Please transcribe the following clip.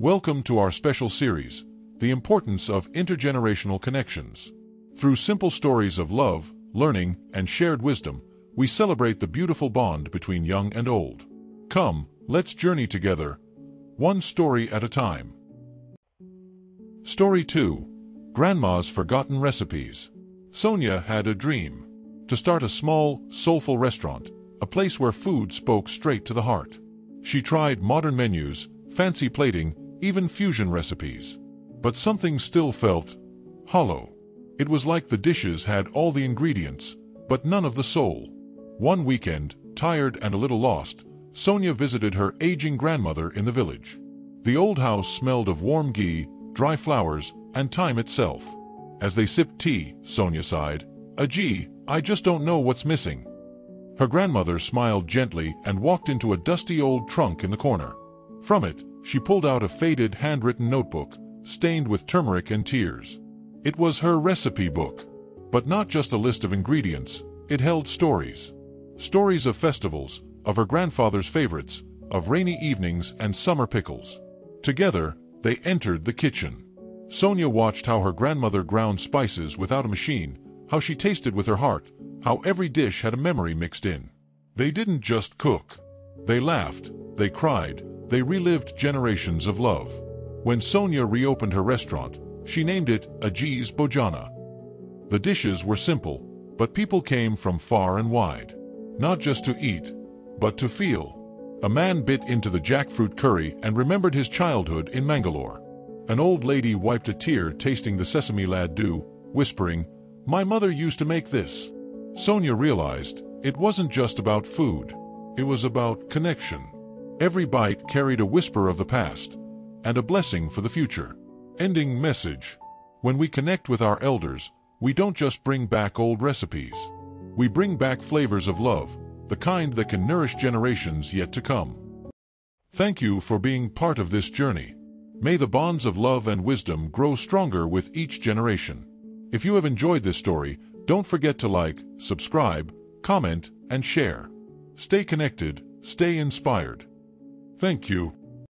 Welcome to our special series, The Importance of Intergenerational Connections. Through simple stories of love, learning, and shared wisdom, we celebrate the beautiful bond between young and old. Come, let's journey together, one story at a time. Story 2. Grandma's Forgotten Recipes. Sonia had a dream. To start a small, soulful restaurant, a place where food spoke straight to the heart. She tried modern menus, fancy plating, even fusion recipes. But something still felt hollow. It was like the dishes had all the ingredients, but none of the soul. One weekend, tired and a little lost, Sonia visited her aging grandmother in the village. The old house smelled of warm ghee, dry flowers, and time itself. As they sipped tea, Sonia sighed, "Gee, I just don't know what's missing." Her grandmother smiled gently and walked into a dusty old trunk in the corner. From it, she pulled out a faded handwritten notebook, stained with turmeric and tears. It was her recipe book. But not just a list of ingredients, it held stories. Stories of festivals, of her grandfather's favorites, of rainy evenings and summer pickles. Together, they entered the kitchen. Sonia watched how her grandmother ground spices without a machine, how she tasted with her heart, how every dish had a memory mixed in. They didn't just cook. They laughed, they cried, they relived generations of love. When Sonia reopened her restaurant, she named it Ajee's Bojana. The dishes were simple, but people came from far and wide. Not just to eat, but to feel. A man bit into the jackfruit curry and remembered his childhood in Mangalore. An old lady wiped a tear tasting the sesame laddu, whispering, "My mother used to make this." Sonia realized it wasn't just about food. It was about connection. Every bite carried a whisper of the past and a blessing for the future. Ending message. When we connect with our elders, we don't just bring back old recipes. We bring back flavors of love, the kind that can nourish generations yet to come. Thank you for being part of this journey. May the bonds of love and wisdom grow stronger with each generation. If you have enjoyed this story, don't forget to like, subscribe, comment, and share. Stay connected, stay inspired. Thank you.